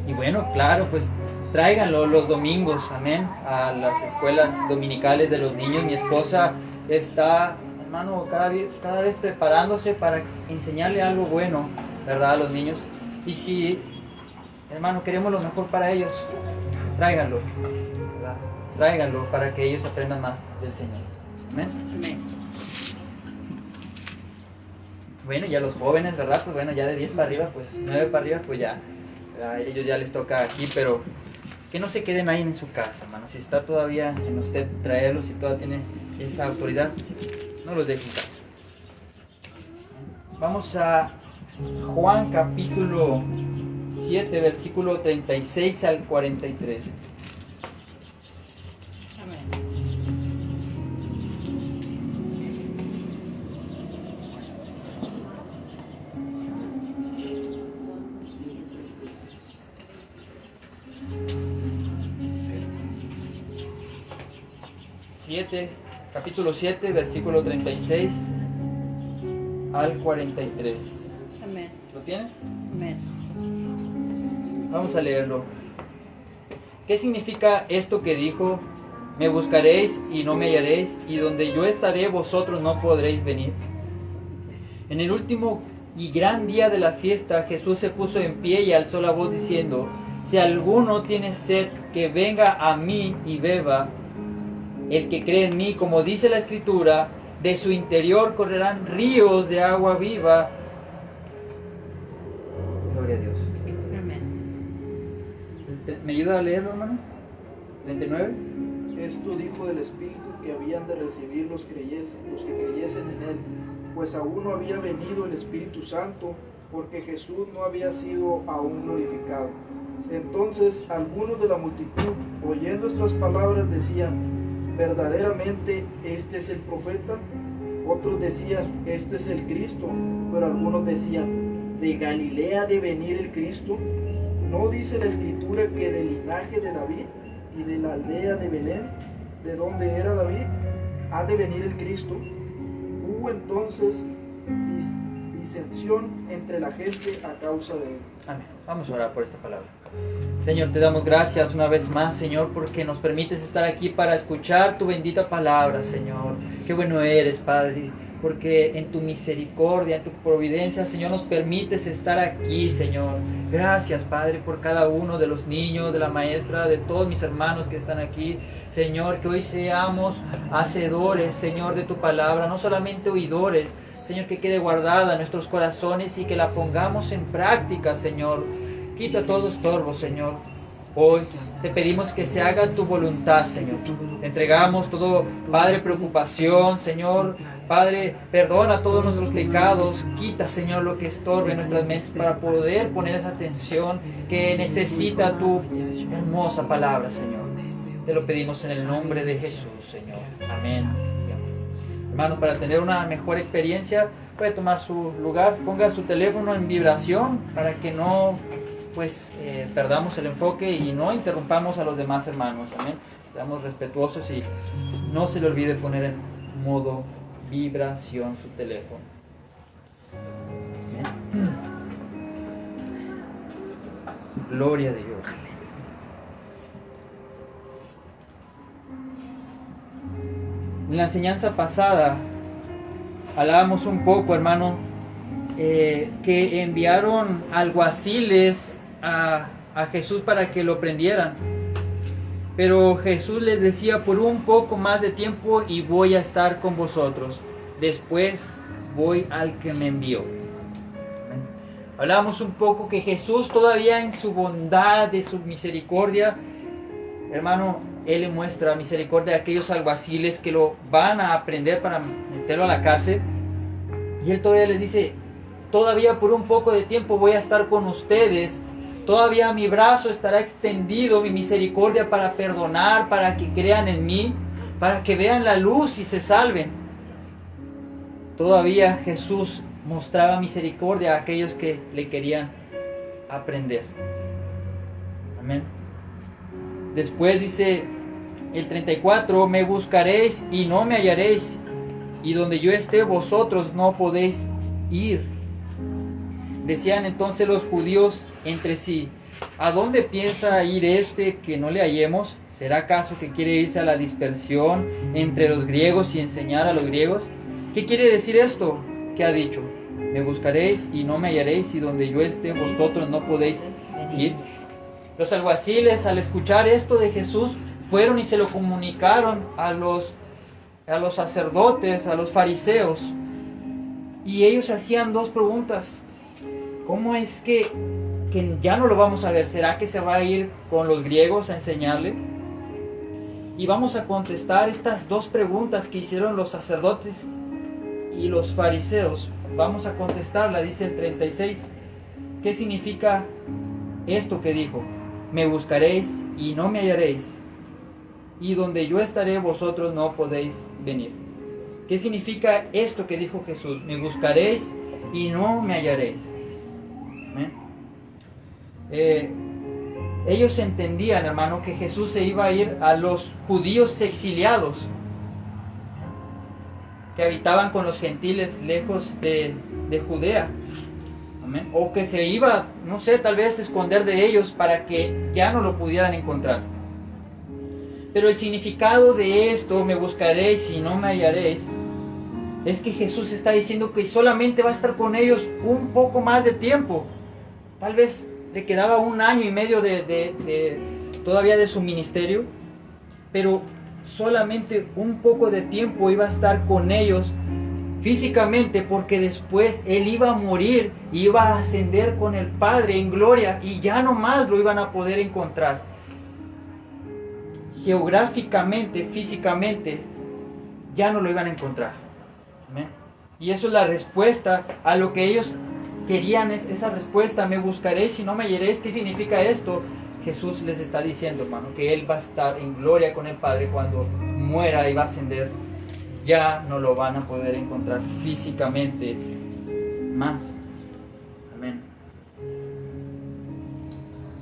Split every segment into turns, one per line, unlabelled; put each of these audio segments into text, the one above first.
Y bueno, claro, pues tráiganlo los domingos, amén, a las escuelas dominicales de los niños. Mi esposa está, hermano, cada vez preparándose para enseñarle algo bueno, ¿verdad?, a los niños. Y si, hermano, queremos lo mejor para ellos, tráiganlo, ¿verdad? Tráiganlo para que ellos aprendan más del Señor. Amén.
Amén.
Bueno, ya los jóvenes, ¿verdad? Pues bueno, ya de 10 para arriba, pues 9 para arriba, pues ya, a ellos ya les toca aquí, pero que no se queden ahí en su casa, hermano. Si está todavía en usted traerlos, si todavía tiene esa autoridad, no los deje en casa. Vamos a Juan capítulo 7, versículo 36 al 43.
Amén.
Capítulo 7, versículo 36 al 43.
Amén.
¿Lo tiene?
Amén.
Vamos a leerlo. ¿Qué significa esto que dijo? Me buscaréis y no me hallaréis, y donde yo estaré vosotros no podréis venir. En el último y gran día de la fiesta, Jesús se puso en pie y alzó la voz diciendo: si alguno tiene sed, que venga a mí y beba. El que cree en mí, como dice la Escritura, de su interior correrán ríos de agua viva. Gloria a Dios.
Amén.
¿Me ayuda a leerlo, hermano? 39.
Esto dijo del Espíritu que habían de recibir los que creyesen en Él, pues aún no había venido el Espíritu Santo, porque Jesús no había sido aún glorificado. Entonces algunos de la multitud, oyendo estas palabras, decían: verdaderamente este es el profeta. Otros decían: este es el Cristo. Pero algunos decían: ¿de Galilea de venir el Cristo? ¿No dice la Escritura que del linaje de David y de la aldea de Belén, de donde era David, ha de venir el Cristo? Hubo entonces disensión entre la gente a causa de él.
Amén. Vamos a orar por esta palabra. Señor, te damos gracias una vez más, Señor, porque nos permites estar aquí para escuchar tu bendita palabra, Señor. Qué bueno eres, Padre, porque en tu misericordia, en tu providencia, Señor, nos permites estar aquí, Señor. Gracias, Padre, por cada uno de los niños, de la maestra, de todos mis hermanos que están aquí. Señor, que hoy seamos hacedores, Señor, de tu palabra, no solamente oidores. Señor, que quede guardada en nuestros corazones y que la pongamos en práctica, Señor. Quita todo estorbo, Señor. Hoy te pedimos que se haga tu voluntad, Señor. Te entregamos todo, Padre, preocupación, Señor. Padre, perdona todos nuestros pecados. Quita, Señor, lo que estorbe en nuestras mentes para poder poner esa atención que necesita tu hermosa palabra, Señor. Te lo pedimos en el nombre de Jesús, Señor. Amén. Hermanos, para tener una mejor experiencia, puede tomar su lugar, ponga su teléfono en vibración para que no perdamos el enfoque y no interrumpamos a los demás hermanos. Amén. Seamos respetuosos y no se le olvide poner en modo vibración su teléfono. Amén. Gloria a Dios. En la enseñanza pasada hablábamos un poco, hermano, que enviaron alguaciles a Jesús para que lo prendieran. Pero Jesús les decía: por un poco más de tiempo y voy a estar con vosotros. Después voy al que me envió. Hablábamos un poco que Jesús, todavía en su bondad, de su misericordia, hermano, Él le muestra misericordia a aquellos alguaciles que lo van a prender para meterlo a la cárcel. Y Él todavía les dice: todavía por un poco de tiempo voy a estar con ustedes. Todavía mi brazo estará extendido, mi misericordia para perdonar, para que crean en mí, para que vean la luz y se salven. Todavía Jesús mostraba misericordia a aquellos que le querían aprender. Amén. Después dice el 34: me buscaréis y no me hallaréis, y donde yo esté vosotros no podéis ir. Decían entonces los judíos entre sí: ¿A dónde piensa ir este que no le hallemos? ¿Será acaso que quiere irse a la dispersión entre los griegos y enseñar a los griegos? ¿Qué quiere decir esto que ha dicho? Me buscaréis y no me hallaréis, y donde yo esté vosotros no podéis ir. Los alguaciles, al escuchar esto de Jesús, fueron y se lo comunicaron a los sacerdotes, a los fariseos. Y ellos hacían dos preguntas. ¿Cómo es que ya no lo vamos a ver? ¿Será que se va a ir con los griegos a enseñarle? Y vamos a contestar estas dos preguntas que hicieron los sacerdotes y los fariseos. Vamos a contestarla, dice el 36. ¿Qué significa esto que dijo? Me buscaréis y no me hallaréis, y donde yo estaré vosotros no podéis venir. ¿Qué significa esto que dijo Jesús? Me buscaréis y no me hallaréis. Ellos entendían, hermano, que Jesús se iba a ir a los judíos exiliados que habitaban con los gentiles lejos de Judea. Amén. O que se iba, no sé, tal vez esconder de ellos para que ya no lo pudieran encontrar. Pero el significado de esto, me buscaréis y no me hallaréis, es que Jesús está diciendo que solamente va a estar con ellos un poco más de tiempo. Tal vez le quedaba 1 año y medio todavía de su ministerio, pero solamente un poco de tiempo iba a estar con ellos físicamente, porque después Él iba a morir, iba a ascender con el Padre en gloria y ya no más lo iban a poder encontrar. Geográficamente, físicamente, ya no lo iban a encontrar. ¿Amén? Y eso es la respuesta a lo que ellos querían, es esa respuesta, me buscaréis y no me hallaréis. ¿Qué significa esto? Jesús les está diciendo, hermano, que Él va a estar en gloria con el Padre cuando muera y va a ascender. Ya no lo van a poder encontrar físicamente más. Amén.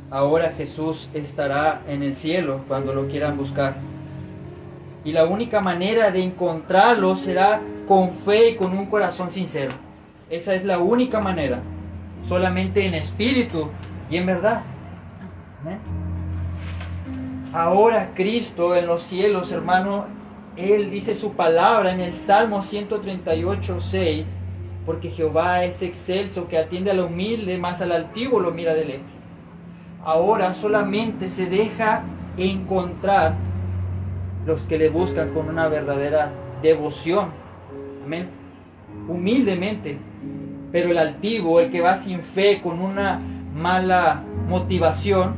Ahora Jesús estará en el cielo cuando lo quieran buscar. Y la única manera de encontrarlo será con fe y con un corazón sincero. Esa es la única manera. Solamente en espíritu y en verdad. Amén. Ahora Cristo en los cielos, hermano, Él dice su palabra en el Salmo 138:6, porque Jehová es excelso, que atiende a lo humilde, mas al altivo lo mira de lejos. Ahora solamente se deja encontrar los que le buscan con una verdadera devoción. Amén. Humildemente. Pero el altivo, el que va sin fe, con una mala motivación,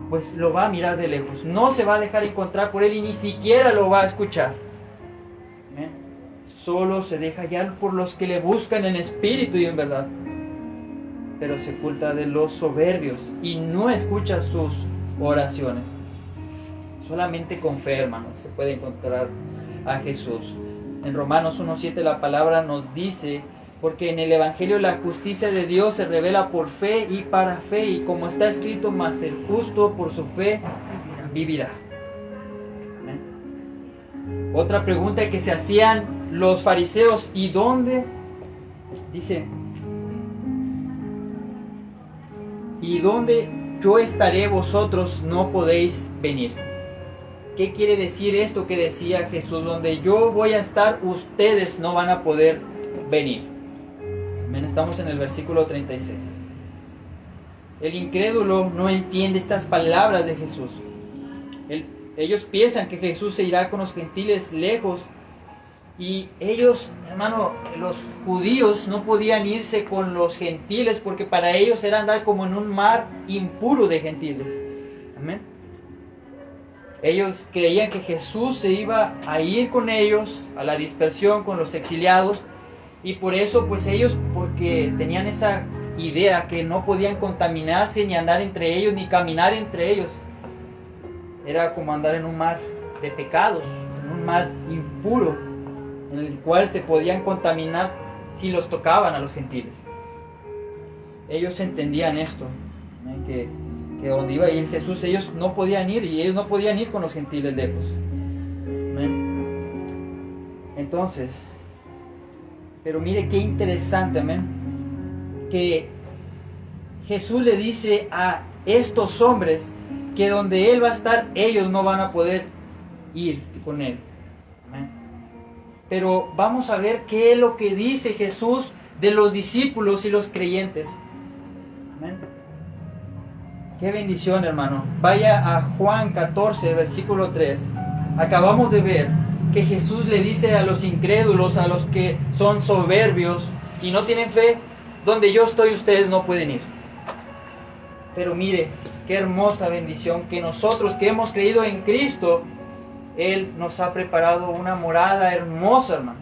pues lo va a mirar de lejos. No se va a dejar encontrar por Él y ni siquiera lo va a escuchar. Amén. Solo se deja hallar por los que le buscan en espíritu y en verdad. Pero se oculta de los soberbios y no escucha sus oraciones. Solamente con fe, hermanos, se puede encontrar a Jesús. En Romanos 1:7 la palabra nos dice: porque en el Evangelio la justicia de Dios se revela por fe y para fe, y como está escrito, mas el justo por su fe vivirá. ¿Amén? Otra pregunta que se hacían los fariseos: ¿y dónde? Dice: ¿y dónde yo estaré vosotros no podéis venir? ¿Qué quiere decir esto que decía Jesús? Donde yo voy a estar, ustedes no van a poder venir. Amén. Estamos en el versículo 36. El incrédulo no entiende estas palabras de Jesús. Ellos piensan que Jesús se irá con los gentiles lejos. Y ellos, hermano, los judíos no podían irse con los gentiles, porque para ellos era andar como en un mar impuro de gentiles. Amén. Ellos creían que Jesús se iba a ir con ellos a la dispersión, con los exiliados. Y por eso, pues ellos, porque tenían esa idea que no podían contaminarse, ni andar entre ellos, ni caminar entre ellos. Era como andar en un mar de pecados, en un mar impuro, en el cual se podían contaminar si los tocaban a los gentiles. Ellos entendían esto, ¿no? que donde iba a ir Jesús, ellos no podían ir, y ellos no podían ir con los gentiles lejos. ¿No? Entonces, pero mire qué interesante, amén, que Jesús le dice a estos hombres que donde Él va a estar, ellos no van a poder ir con Él. Amén. Pero vamos a ver qué es lo que dice Jesús de los discípulos y los creyentes. Amén. Qué bendición, hermano. Vaya a Juan 14, versículo 3. Acabamos de ver que Jesús le dice a los incrédulos, a los que son soberbios y no tienen fe, donde yo estoy ustedes no pueden ir. Pero mire, qué hermosa bendición que nosotros que hemos creído en Cristo, Él nos ha preparado una morada hermosa, hermano.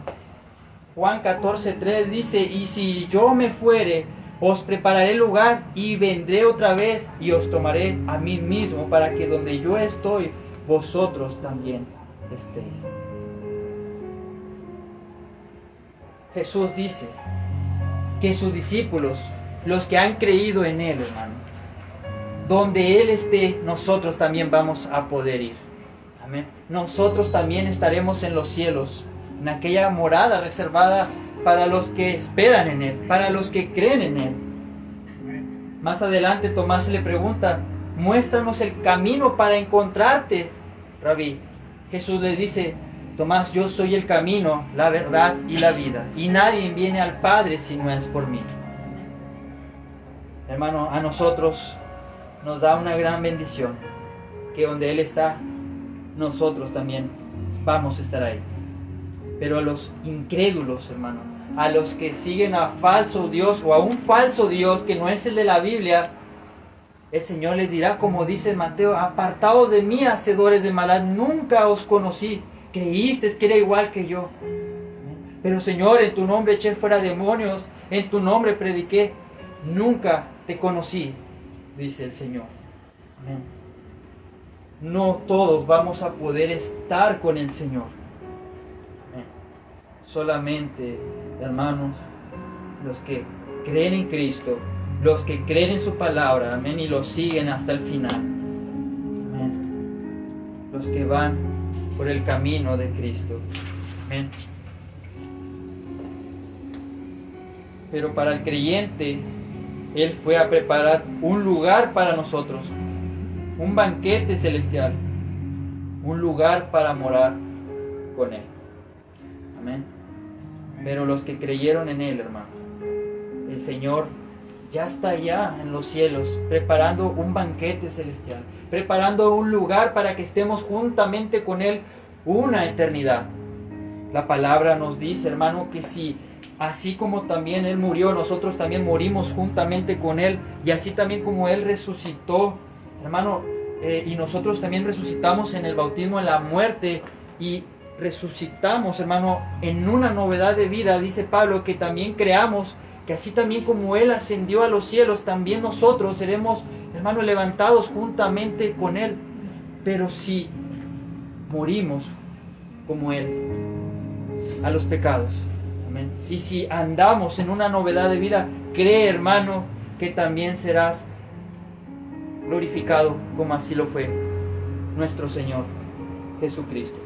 Juan 14:3 dice, y si yo me fuere, os prepararé lugar y vendré otra vez y os tomaré a mí mismo para que donde yo estoy, vosotros también estéis. Jesús dice que sus discípulos, los que han creído en Él, hermano, donde Él esté, nosotros también vamos a poder ir. Amén. Nosotros también estaremos en los cielos, en aquella morada reservada para los que esperan en Él, para los que creen en Él. Más adelante Tomás le pregunta, muéstranos el camino para encontrarte, Rabí. Jesús le dice, Tomás, yo soy el camino, la verdad y la vida, y nadie viene al Padre si no es por mí. Hermano, a nosotros nos da una gran bendición, que donde Él está, nosotros también vamos a estar ahí. Pero a los incrédulos, hermano, a los que siguen a falso Dios o a un falso Dios que no es el de la Biblia, el Señor les dirá, como dice Mateo, apartaos de mí, hacedores de maldad, nunca os conocí, creísteis que era igual que yo. Pero Señor, en tu nombre eché fuera demonios, en tu nombre prediqué, nunca te conocí, dice el Señor. Amén. No todos vamos a poder estar con el Señor. Amén. Solamente, hermanos, los que creen en Cristo, los que creen en su palabra, amén, y lo siguen hasta el final. Amén. Los que van por el camino de Cristo. Amén. Pero para el creyente, Él fue a preparar un lugar para nosotros, un banquete celestial, un lugar para morar con Él. Amén. Pero los que creyeron en Él, hermano, el Señor ya está allá en los cielos, preparando un banquete celestial, preparando un lugar para que estemos juntamente con Él una eternidad. La palabra nos dice, hermano, que si así como también Él murió, nosotros también morimos juntamente con Él, y así también como Él resucitó, hermano, y nosotros también resucitamos en el bautismo, en la muerte, y resucitamos, hermano, en una novedad de vida. Dice Pablo que también creamos que así también como Él ascendió a los cielos, también nosotros seremos, hermano, levantados juntamente con Él. Pero si morimos como Él a los pecados, amén, y si andamos en una novedad de vida, cree, hermano, que también serás glorificado como así lo fue nuestro Señor Jesucristo.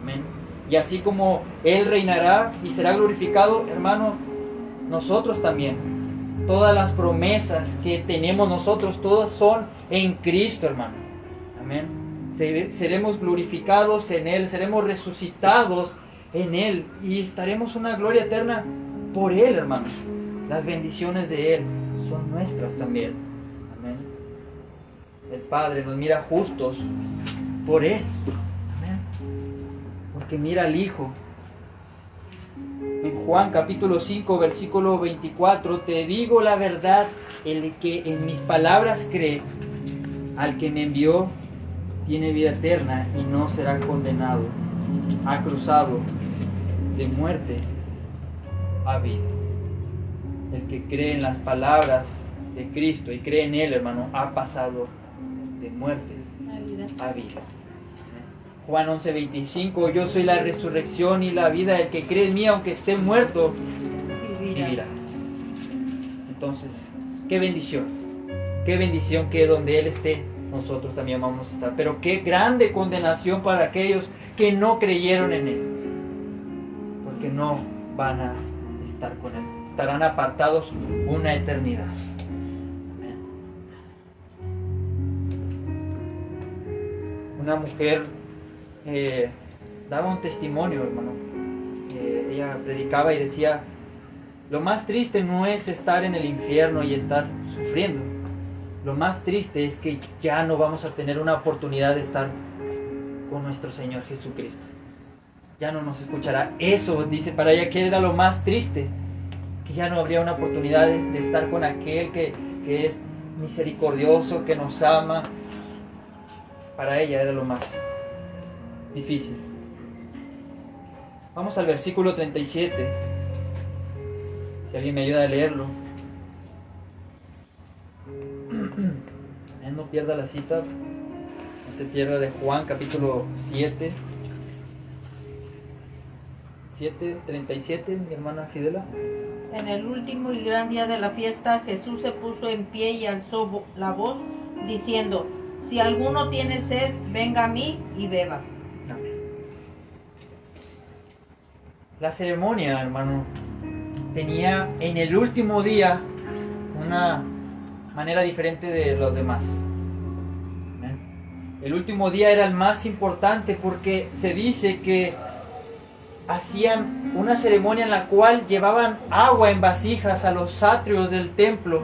Amén. Y así como Él reinará y será glorificado, hermano, nosotros también. Todas las promesas que tenemos nosotros, todas son en Cristo, hermano. Amén. Seremos glorificados en Él, seremos resucitados en Él y estaremos una gloria eterna por Él, hermanos. Las bendiciones de Él son nuestras también. Amén. El Padre nos mira justos por Él. Amén. Porque mira al Hijo. En Juan capítulo 5, versículo 24, te digo la verdad, el que en mis palabras cree, al que me envió, tiene vida eterna y no será condenado, ha cruzado de muerte a vida. El que cree en las palabras de Cristo y cree en Él, hermano, ha pasado de muerte a vida. Juan 11:25, yo soy la resurrección y la vida, el que cree en mí, aunque esté muerto, vivirá. Entonces, qué bendición que donde Él esté, nosotros también vamos a estar. Pero qué grande condenación para aquellos que no creyeron en Él, porque no van a estar con Él, estarán apartados una eternidad. una mujer daba un testimonio, hermano. Ella predicaba y decía, lo más triste no es estar en el infierno y estar sufriendo. Lo más triste es que ya no vamos a tener una oportunidad de estar con nuestro Señor Jesucristo. Ya no nos escuchará. Eso, dice para ella, que era lo más triste, que ya no habría una oportunidad de estar con aquel que es misericordioso, que nos ama. Para ella era lo más difícil. Vamos al versículo 37. Si alguien me ayuda a leerlo. No pierda la cita, no se pierda, de Juan capítulo 7, 37, mi hermana Fidela.
En el último y gran día de la fiesta, Jesús se puso en pie y alzó la voz, diciendo, si alguno tiene sed, venga a mí y beba.
Amén. La ceremonia, hermano, tenía en el último día una manera diferente de los demás. El último día era el más importante porque se dice que hacían una ceremonia en la cual llevaban agua en vasijas a los atrios del templo.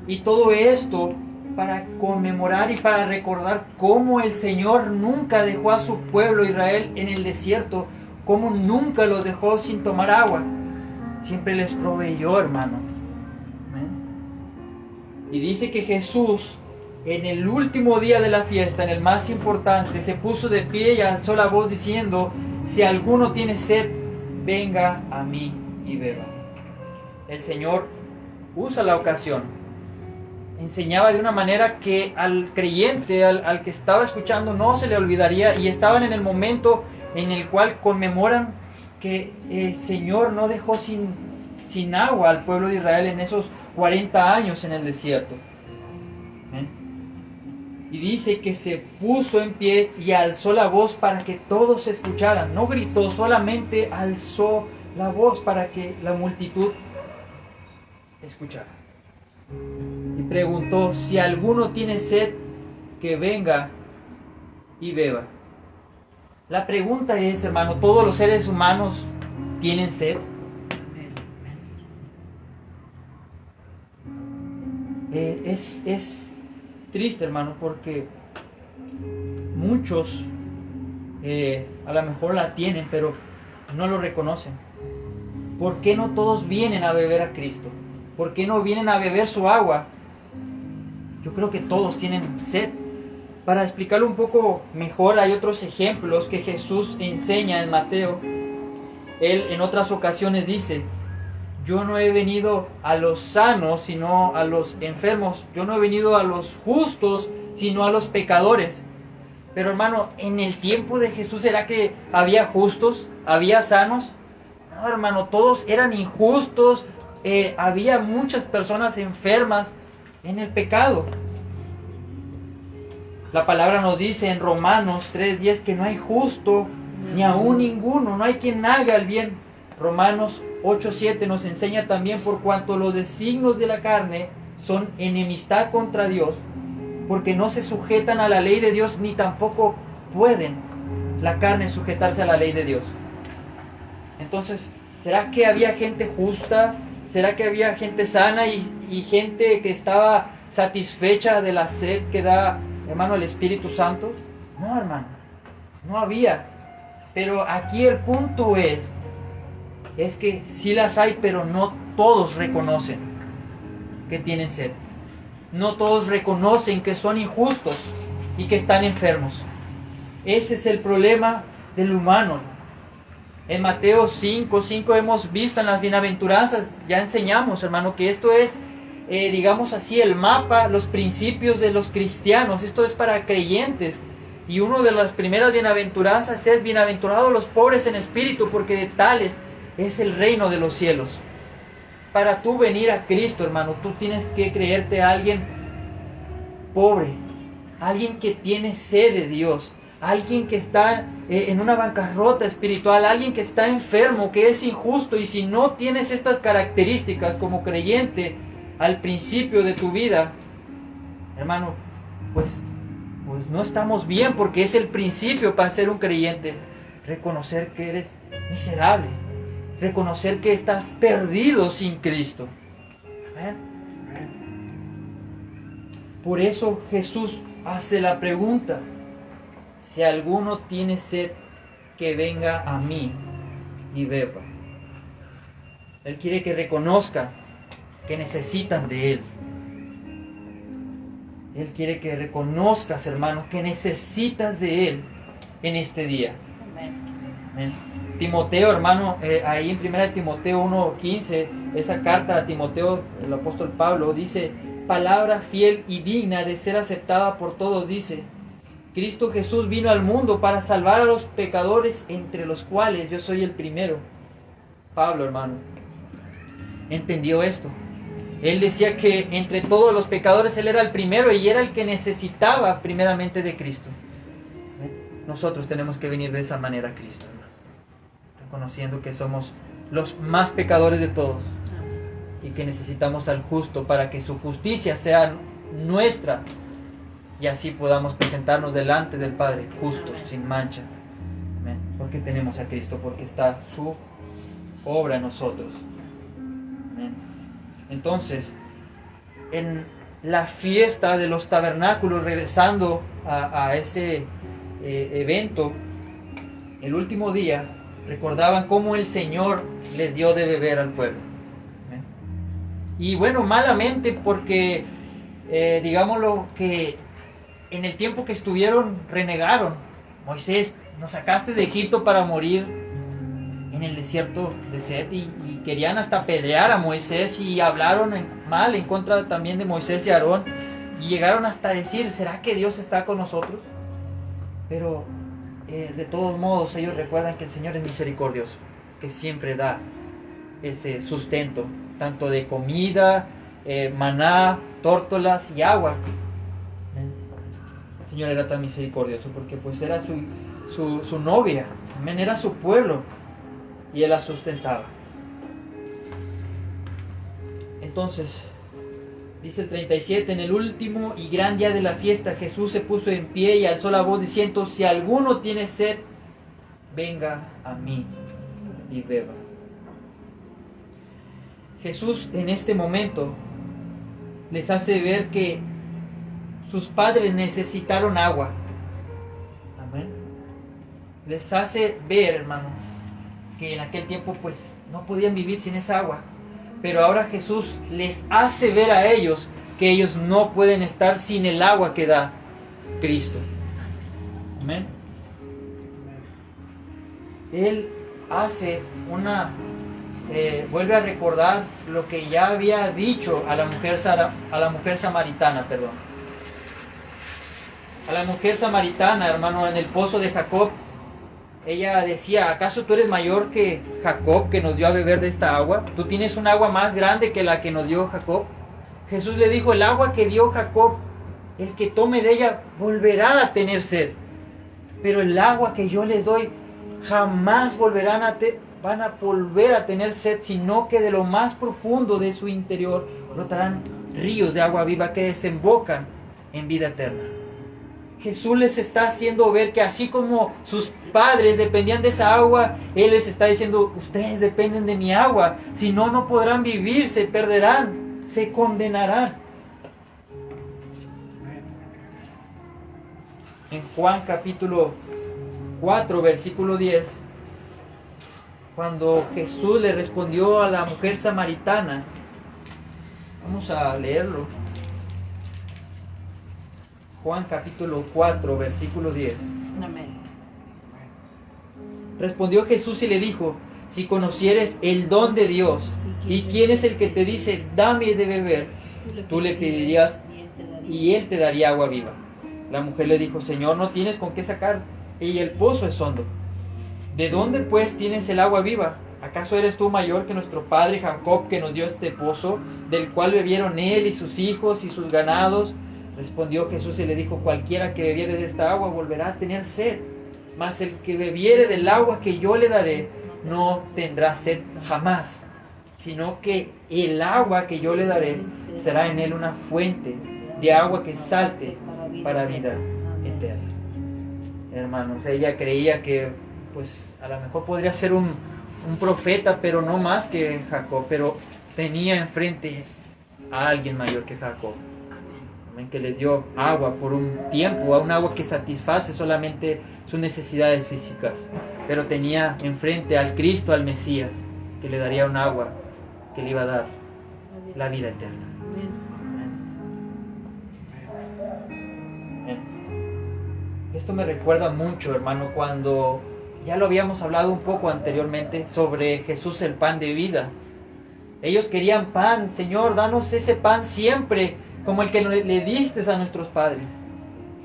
Y todo esto para conmemorar y para recordar cómo el Señor nunca dejó a su pueblo Israel en el desierto, cómo nunca los dejó sin tomar agua. Siempre les proveyó, hermano. Y dice que Jesús, en el último día de la fiesta, en el más importante, se puso de pie y alzó la voz diciendo, si alguno tiene sed, venga a mí y beba. El Señor usa la ocasión. Enseñaba de una manera que al creyente, al que estaba escuchando, no se le olvidaría, y estaban en el momento en el cual conmemoran que el Señor no dejó sin agua al pueblo de Israel en esos 40 años en el desierto. Y dice que se puso en pie y alzó la voz para que todos escucharan. No gritó, solamente alzó la voz para que la multitud escuchara. Y preguntó, si alguno tiene sed, que venga y beba. La pregunta es, hermano, ¿todos los seres humanos tienen sed? Es triste, hermano, porque muchos a lo mejor la tienen, pero no lo reconocen. ¿Por qué no todos vienen a beber a Cristo? ¿Por qué no vienen a beber su agua? Yo creo que todos tienen sed. Para explicarlo un poco mejor, hay otros ejemplos que Jesús enseña en Mateo. Él en otras ocasiones dice, yo no he venido a los sanos, sino a los enfermos. Yo no he venido a los justos, sino a los pecadores. Pero hermano, en el tiempo de Jesús, ¿será que había justos? ¿Había sanos? No, hermano, todos eran injustos. Había muchas personas enfermas en el pecado. La palabra nos dice en Romanos 3:10 que no hay justo, ni aún ninguno. No hay quien haga el bien. Romanos 8:7 nos enseña también, por cuanto los designios de la carne son enemistad contra Dios, porque no se sujetan a la ley de Dios, ni tampoco pueden la carne sujetarse a la ley de Dios. Entonces, ¿será que había gente justa? ¿Será que había gente sana y gente que estaba satisfecha de la sed que da, hermano, el Espíritu Santo? No, hermano, no había. Pero aquí el punto es que sí las hay, pero no todos reconocen que tienen sed. No todos reconocen que son injustos y que están enfermos. Ese es el problema del humano. En Mateo 5:5 hemos visto en las bienaventuranzas, ya enseñamos, hermano, que esto es, digamos así, el mapa, los principios de los cristianos. Esto es para creyentes. Y una de las primeras bienaventuranzas es, bienaventurados los pobres en espíritu, porque de tales es el reino de los cielos. Para tú venir a Cristo, hermano, tú tienes que creerte a alguien pobre, alguien que tiene sed de Dios, alguien que está en una bancarrota espiritual, alguien que está enfermo, que es injusto. Y si no tienes estas características como creyente al principio de tu vida, hermano, pues pues no estamos bien, porque es el principio para ser un creyente. Reconocer que eres miserable, reconocer que estás perdido sin Cristo. Amén. Por eso Jesús hace la pregunta: si alguno tiene sed, que venga a mí y beba. Él quiere que reconozcan que necesitan de Él. Él quiere que reconozcas, hermano, que necesitas de Él en este día. Amén. Timoteo, hermano, ahí en 1 Timoteo 1:15, esa carta a Timoteo, el apóstol Pablo, dice: palabra fiel y digna de ser aceptada por todos, dice: Cristo Jesús vino al mundo para salvar a los pecadores, entre los cuales yo soy el primero. Pablo, hermano, entendió esto. Él decía que entre todos los pecadores Él era el primero y era el que necesitaba primeramente de Cristo. Nosotros tenemos que venir de esa manera a Cristo, hermano, reconociendo que somos los más pecadores de todos y que necesitamos al justo para que su justicia sea nuestra y así podamos presentarnos delante del Padre justos, sin mancha. Amén. Porque tenemos a Cristo, porque está su obra en nosotros. Amén. Entonces, en la fiesta de los tabernáculos, regresando a ese evento, el último día, recordaban cómo el Señor les dio de beber al pueblo. Amén. Y bueno, malamente, porque digámoslo que en el tiempo que estuvieron renegaron. Moisés, nos sacaste de Egipto para morir en el desierto de Sed, y querían hasta apedrear a Moisés y hablaron mal en contra también de Moisés y Aarón y llegaron hasta decir: ¿será que Dios está con nosotros? Pero de todos modos ellos recuerdan que el Señor es misericordioso, que siempre da ese sustento, tanto de comida, maná, tórtolas y agua. El Señor era tan misericordioso porque pues era su novia, amén, era su pueblo y Él la sustentaba. Entonces, dice el 37, en el último y gran día de la fiesta, Jesús se puso en pie y alzó la voz diciendo: si alguno tiene sed, venga a mí y beba. Jesús en este momento les hace ver que sus padres necesitaron agua. Amén. Les hace ver, hermano, que en aquel tiempo pues no podían vivir sin esa agua. Pero ahora Jesús les hace ver a ellos que ellos no pueden estar sin el agua que da Cristo. Amén. Él hace vuelve a recordar lo que ya había dicho a la mujer samaritana, A la mujer samaritana, hermano, en el pozo de Jacob. Ella decía: ¿acaso tú eres mayor que Jacob, que nos dio a beber de esta agua? ¿Tú tienes un agua más grande que la que nos dio Jacob? Jesús le dijo: el agua que dio Jacob, el que tome de ella volverá a tener sed. Pero el agua que yo les doy jamás van a volver a tener sed, sino que de lo más profundo de su interior brotarán ríos de agua viva que desembocan en vida eterna. Jesús les está haciendo ver que así como sus padres dependían de esa agua, Él les está diciendo: ustedes dependen de mi agua, si no, no podrán vivir, se perderán, se condenarán. En Juan capítulo 4, versículo 10, cuando Jesús le respondió a la mujer samaritana, vamos a leerlo. Juan capítulo 4, versículo 10.
Amén.
Respondió Jesús y le dijo: si conocieres el don de Dios y quién es el que te dice: dame de beber, tú le pedirías y Él te daría agua viva. La mujer le dijo: Señor, no tienes con qué sacar y el pozo es hondo. ¿De dónde pues tienes el agua viva? ¿Acaso eres tú mayor que nuestro padre Jacob, que nos dio este pozo, del cual bebieron él y sus hijos y sus ganados? Respondió Jesús y le dijo: cualquiera que bebiere de esta agua volverá a tener sed, mas el que bebiere del agua que yo le daré no tendrá sed jamás, sino que el agua que yo le daré será en él una fuente de agua que salte para vida eterna. Hermanos, ella creía que pues a lo mejor podría ser un profeta, pero no más que Jacob, pero tenía enfrente a alguien mayor que Jacob. Amén, que les dio agua por un tiempo, a un agua que satisface solamente sus necesidades físicas, pero tenía enfrente al Cristo, al Mesías, que le daría un agua que le iba a dar la vida eterna. Amén. Esto me recuerda mucho, hermano, cuando ya lo habíamos hablado un poco anteriormente sobre Jesús, el pan de vida. Ellos querían pan. Señor, danos ese pan siempre, como el que le diste a nuestros padres.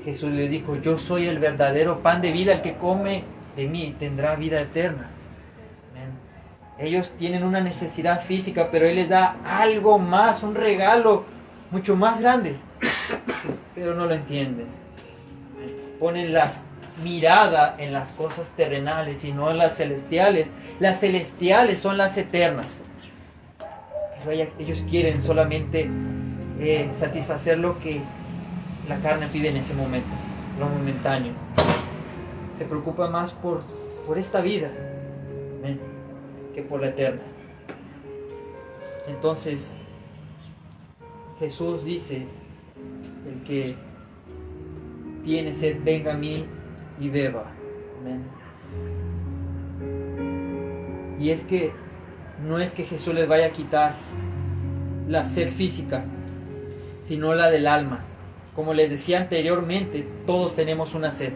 Jesús les dijo: yo soy el verdadero pan de vida, el que come de mí tendrá vida eterna. Amén. Ellos tienen una necesidad física, pero Él les da algo más, un regalo mucho más grande, pero no lo entienden. Ponen la mirada en las cosas terrenales y no en las celestiales. Las celestiales son las eternas, pero ellos quieren solamente satisfacer lo que la carne pide en ese momento, lo momentáneo. Se preocupa más por esta vida, amén, que por la eterna. Entonces Jesús dice: el que tiene sed, venga a mí y beba. Amén. Y es que no es que Jesús les vaya a quitar la sed física, sino la del alma. Como les decía anteriormente, todos tenemos una sed.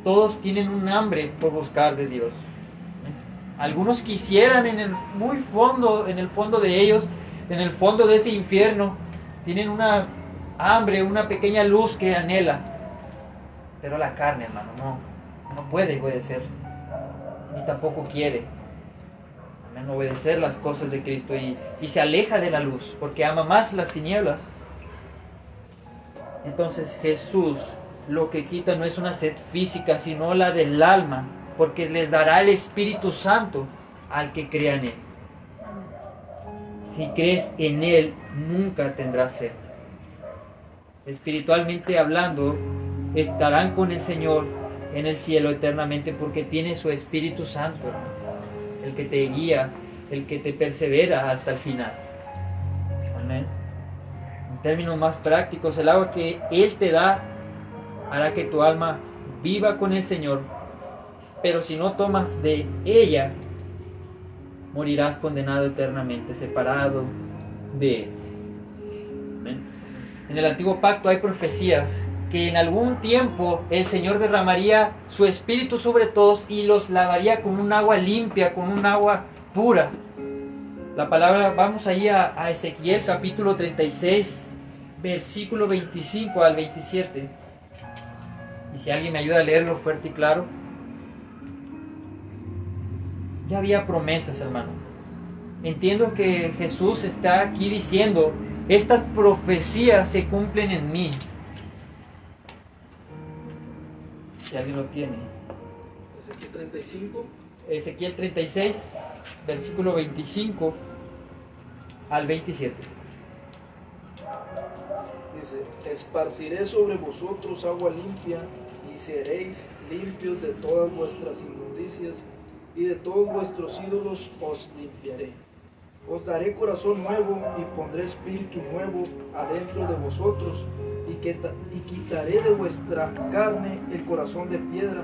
Todos tienen un hambre por buscar de Dios. Algunos quisieran en el fondo de ellos, en el fondo de ese infierno, tienen una hambre, una pequeña luz que anhela. Pero la carne, hermano, no puede obedecer, ni tampoco quiere, amén, obedecer las cosas de Cristo, y se aleja de la luz, porque ama más las tinieblas. Entonces Jesús lo que quita no es una sed física, sino la del alma, porque les dará el Espíritu Santo al que crea en Él. Si crees en Él, nunca tendrás sed. Espiritualmente hablando, estarán con el Señor en el cielo eternamente, porque tiene su Espíritu Santo, el que te guía, el que te persevera hasta el final. Amén. En términos más prácticos, el agua que Él te da hará que tu alma viva con el Señor, pero si no tomas de ella, morirás condenado eternamente, separado de Él. Amén. En el Antiguo Pacto hay profecías que en algún tiempo el Señor derramaría su Espíritu sobre todos y los lavaría con un agua limpia, con un agua pura. La palabra, vamos allí a Ezequiel capítulo 36, versículo 25 al 27. Y si alguien me ayuda a leerlo fuerte y claro. Ya había promesas, hermano. Entiendo que Jesús está aquí diciendo: estas profecías se cumplen en mí. Si alguien lo tiene.
Ezequiel 35.
Ezequiel 36, versículo 25 al 27.
Dice: esparciré sobre vosotros agua limpia, y seréis limpios de todas vuestras inmundicias, y de todos vuestros ídolos os limpiaré. Os daré corazón nuevo, y pondré espíritu nuevo adentro de vosotros, y quitaré de vuestra carne el corazón de piedra,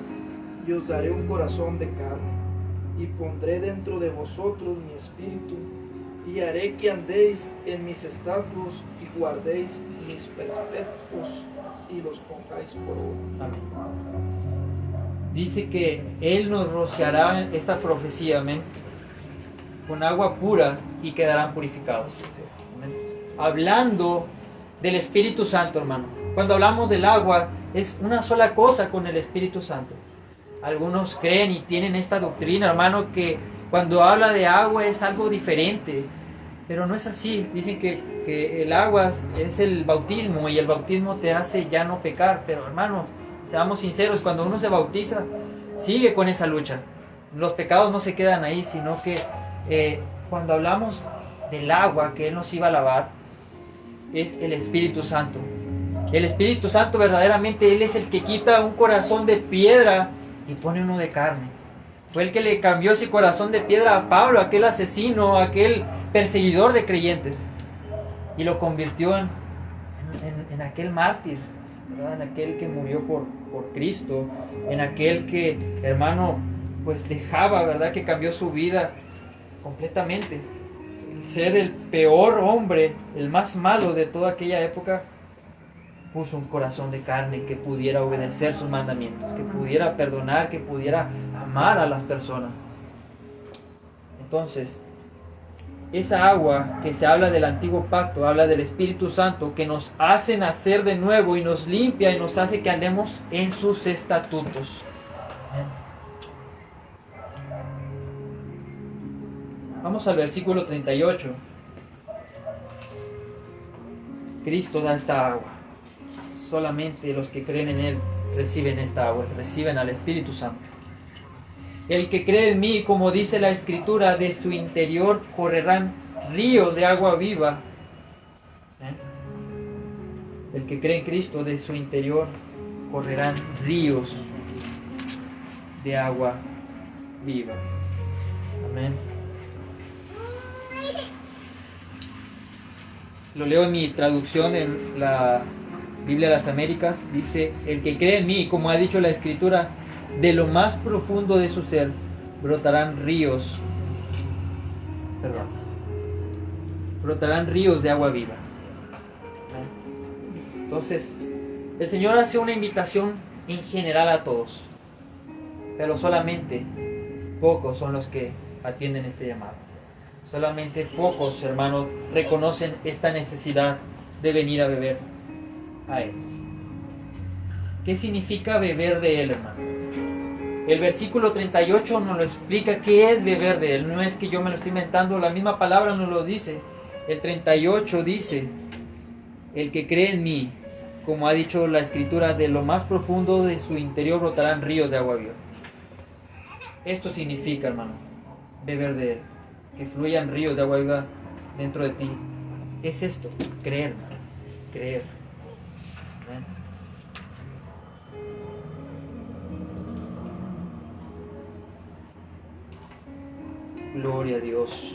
y os daré un corazón de carne, y pondré dentro de vosotros mi espíritu, y haré que andéis en mis estatutos, y guardéis mis preceptos, y los pongáis por obra.
Amén. Dice que Él nos rociará esta profecía, amén, con agua pura, y quedarán purificados. Amén. Hablando del Espíritu Santo, hermano. Cuando hablamos del agua, es una sola cosa con el Espíritu Santo. Algunos creen y tienen esta doctrina, hermano, que cuando habla de agua es algo diferente, pero no es así. Dicen que el agua es el bautismo, y el bautismo te hace ya no pecar. Pero, hermano, seamos sinceros, cuando uno se bautiza, sigue con esa lucha. Los pecados no se quedan ahí, sino que cuando hablamos del agua que Él nos iba a lavar, es el Espíritu Santo El Espíritu Santo verdaderamente Él es el que quita un corazón de piedra y pone uno de carne. Fue el que le cambió ese corazón de piedra a Pablo, aquel asesino, aquel perseguidor de creyentes, y lo convirtió en aquel mártir, ¿verdad? En aquel que murió por Cristo, en aquel que, hermano, pues dejaba, ¿verdad? Que cambió su vida completamente. El ser el peor hombre, el más malo de toda aquella época, puso un corazón de carne que pudiera obedecer sus mandamientos, que pudiera perdonar, que pudiera amar a las personas. Entonces, esa agua que se habla del antiguo pacto, habla del Espíritu Santo que nos hace nacer de nuevo y nos limpia y nos hace que andemos en sus estatutos. Vamos al versículo 38. Cristo da esta agua. Solamente los que creen en Él reciben esta agua, reciben al Espíritu Santo. El que cree en mí, como dice la Escritura, de su interior correrán ríos de agua viva. El que cree en Cristo, de su interior correrán ríos de agua viva. Amén. Lo leo en mi traducción en la Biblia de las Américas. Dice: el que cree en mí, como ha dicho la Escritura, de lo más profundo de su ser brotarán ríos de agua viva. Entonces, el Señor hace una invitación en general a todos, pero solamente pocos son los que atienden este llamado. Solamente pocos, hermanos, reconocen esta necesidad de venir a beber a Él. ¿Qué significa beber de Él, hermano? El versículo 38 nos lo explica qué es beber de Él. No es que yo me lo estoy inventando, la misma palabra nos lo dice. El 38 dice: el que cree en mí, como ha dicho la Escritura, de lo más profundo de su interior brotarán ríos de agua viva. Esto significa, hermano, beber de Él, que fluyan ríos de agua viva dentro de ti. Es esto, creer, hermano, creer. Amén. Gloria a Dios.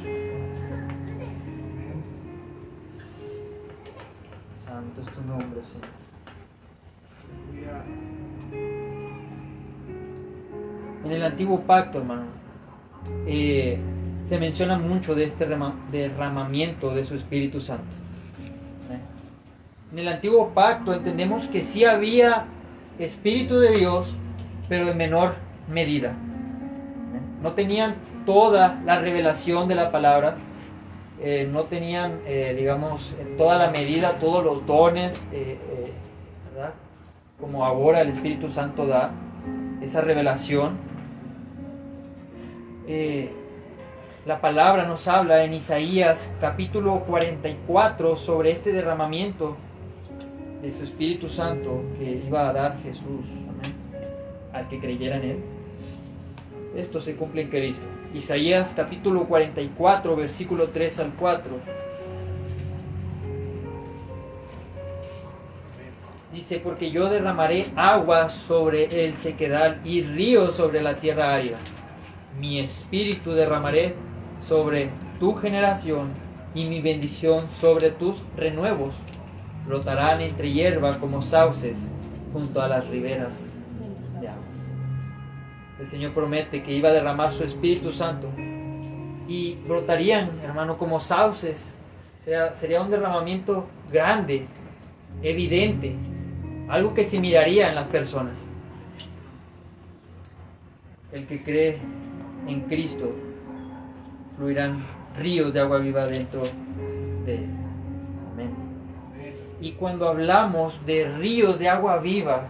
Santo es tu nombre, Señor. En el antiguo pacto, hermano, se menciona mucho de este derramamiento de su Espíritu Santo. En el antiguo pacto entendemos que sí había Espíritu de Dios, pero en menor medida. No tenían toda la revelación de la palabra, no tenían, digamos, en toda la medida, todos los dones, ¿verdad? Como ahora el Espíritu Santo da esa revelación. La palabra nos habla en Isaías capítulo 44 sobre este derramamiento de su Espíritu Santo que iba a dar Jesús, amén, al que creyera en Él. Esto se cumple en Cristo. Isaías capítulo 44, versículo 3 al 4. Dice: porque yo derramaré agua sobre el sequedal y ríos sobre la tierra árida. Mi espíritu derramaré sobre tu generación y mi bendición sobre tus renuevos. Brotarán entre hierba como sauces junto a las riberas de agua. El Señor promete que iba a derramar su Espíritu Santo y brotarían, hermano, como sauces. Sería un derramamiento grande, evidente, algo que se miraría en las personas. El que cree en Cristo, fluirán ríos de agua viva dentro de él. Amén. Y cuando hablamos de ríos de agua viva,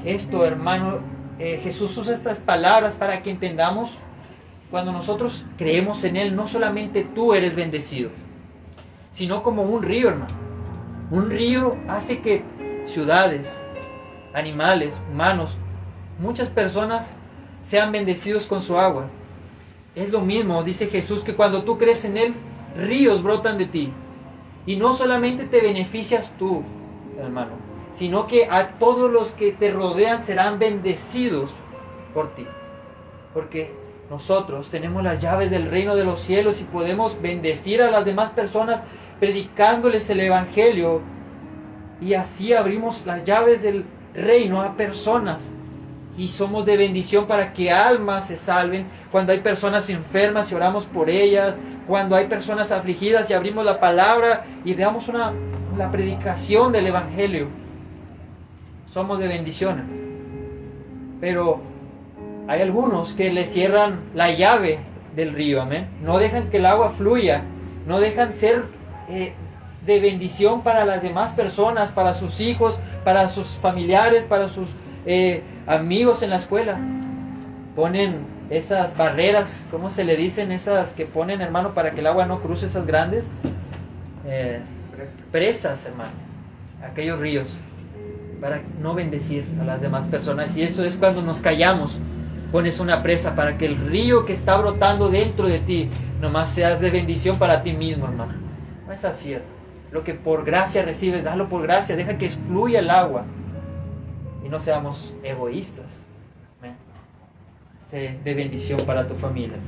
esto, hermano, Jesús usa estas palabras para que entendamos: cuando nosotros creemos en Él, no solamente tú eres bendecido, sino como un río, hermano. Un río hace que ciudades, animales, humanos, muchas personas sean bendecidos con su agua. Es lo mismo, dice Jesús, que cuando tú crees en Él, ríos brotan de ti. Y no solamente te beneficias tú, hermano, sino que a todos los que te rodean serán bendecidos por ti. Porque nosotros tenemos las llaves del reino de los cielos y podemos bendecir a las demás personas predicándoles el evangelio, y así abrimos las llaves del reino a personas y somos de bendición para que almas se salven. Cuando hay personas enfermas y oramos por ellas, cuando hay personas afligidas y abrimos la palabra y damos la predicación del evangelio, somos de bendición. Pero hay algunos que le cierran la llave del río, amén. No dejan que el agua fluya, no dejan ser de bendición para las demás personas, para sus hijos, para sus familiares, para sus amigos en la escuela. Ponen esas barreras, ¿cómo se le dicen? Esas que ponen, hermano, para que el agua no cruce, esas grandes presas, hermano, aquellos ríos, para no bendecir a las demás personas. Y eso es cuando nos callamos. Pones una presa para que el río que está brotando dentro de ti nomás seas de bendición para ti mismo, hermano. No es así. Lo que por gracia recibes, dalo por gracia. Deja que fluya el agua. Y no seamos egoístas. ¿Amén? Sé de bendición para tu familia.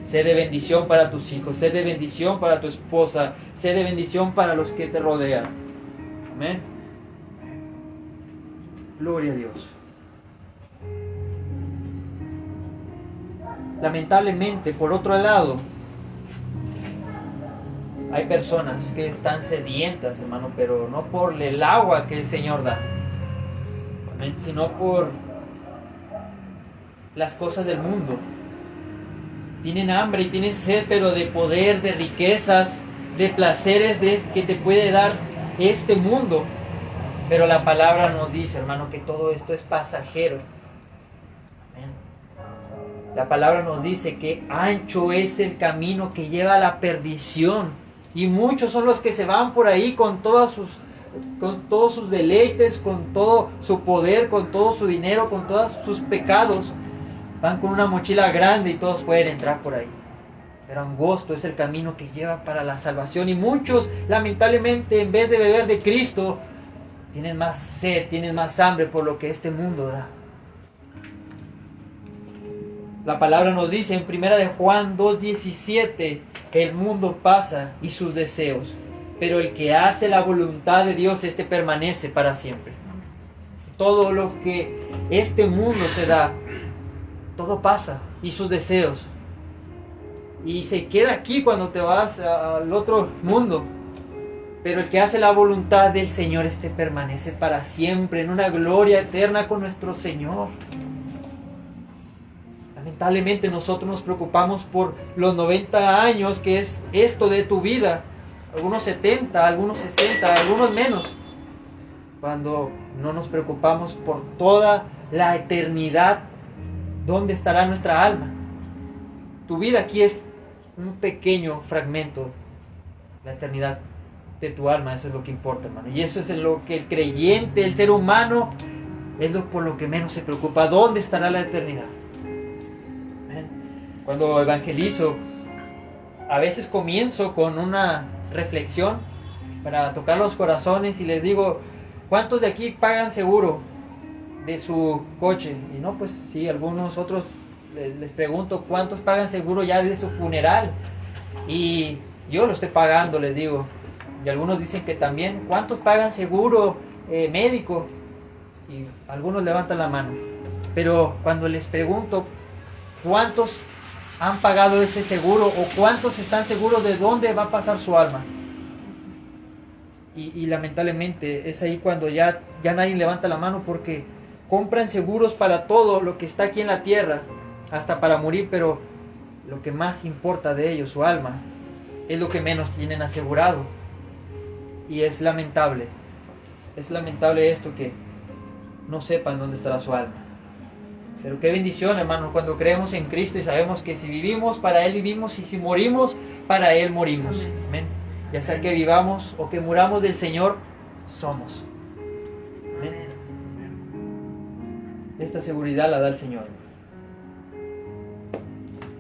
Sé de bendición para tus hijos. Sé de bendición para tu esposa. Sé de bendición para los que te rodean. Amén. Gloria a Dios. Lamentablemente, por otro lado, hay personas que están sedientas, hermano, pero no por el agua que el Señor da, sino por las cosas del mundo. Tienen hambre y tienen sed, pero de poder, de riquezas, de placeres que te puede dar este mundo. Pero la palabra nos dice, hermano, que todo esto es pasajero. La palabra nos dice que ancho es el camino que lleva a la perdición, y muchos son los que se van por ahí con todos sus deleites, con todo su poder, con todo su dinero, con todos sus pecados. Van con una mochila grande y todos pueden entrar por ahí. Pero angosto es el camino que lleva para la salvación, y muchos, lamentablemente, en vez de beber de Cristo, tienen más sed, tienen más hambre por lo que este mundo da. La palabra nos dice en 1 de Juan 2:17, el mundo pasa y sus deseos, pero el que hace la voluntad de Dios, este permanece para siempre. Todo lo que este mundo te da, todo pasa, y sus deseos, y se queda aquí cuando te vas al otro mundo. Pero el que hace la voluntad del Señor, este permanece para siempre, en una gloria eterna con nuestro Señor. Lamentablemente nosotros nos preocupamos por los 90 años, que es esto de tu vida. Algunos 70, algunos 60, algunos menos. Cuando no nos preocupamos por toda la eternidad, ¿dónde estará nuestra alma? Tu vida aquí es un pequeño fragmento. La eternidad de tu alma, eso es lo que importa, hermano. Y eso es lo que el creyente, el ser humano, es por lo que menos se preocupa. ¿Dónde estará la eternidad? Cuando evangelizo, a veces comienzo con una reflexión para tocar los corazones y les digo, ¿cuántos de aquí pagan seguro de su coche? Y no, pues sí, algunos otros les pregunto, ¿cuántos pagan seguro ya de su funeral? Y yo lo estoy pagando, les digo. Y algunos dicen que también, ¿cuántos pagan seguro médico? Y algunos levantan la mano. Pero cuando les pregunto, ¿cuántos han pagado ese seguro, o cuántos están seguros de dónde va a pasar su alma? Y lamentablemente es ahí cuando ya nadie levanta la mano, porque compran seguros para todo lo que está aquí en la tierra, hasta para morir, pero lo que más importa de ellos, su alma, es lo que menos tienen asegurado. Y es lamentable esto, que no sepan dónde estará su alma. Pero qué bendición, hermanos, cuando creemos en Cristo y sabemos que si vivimos, para Él vivimos, y si morimos, para Él morimos. Amén. Ya sea que vivamos o que muramos, del Señor somos. Amén. Esta seguridad la da el Señor.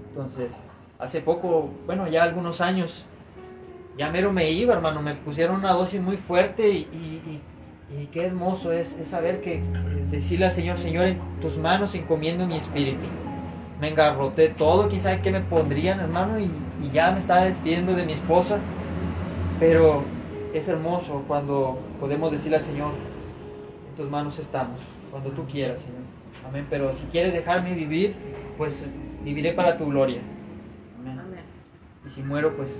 Entonces, hace poco, bueno, ya algunos años, ya mero me iba, hermano, me pusieron una dosis muy fuerte y Y qué hermoso es saber que decirle al Señor, Señor, en tus manos encomiendo mi espíritu. Me engarroté todo, quién sabe qué me pondrían, hermano, y ya me estaba despidiendo de mi esposa. Pero es hermoso cuando podemos decirle al Señor, en tus manos estamos, cuando tú quieras, Señor. Amén. Pero si quieres dejarme vivir, pues viviré para tu gloria. Amén.
Amén.
Y si muero, pues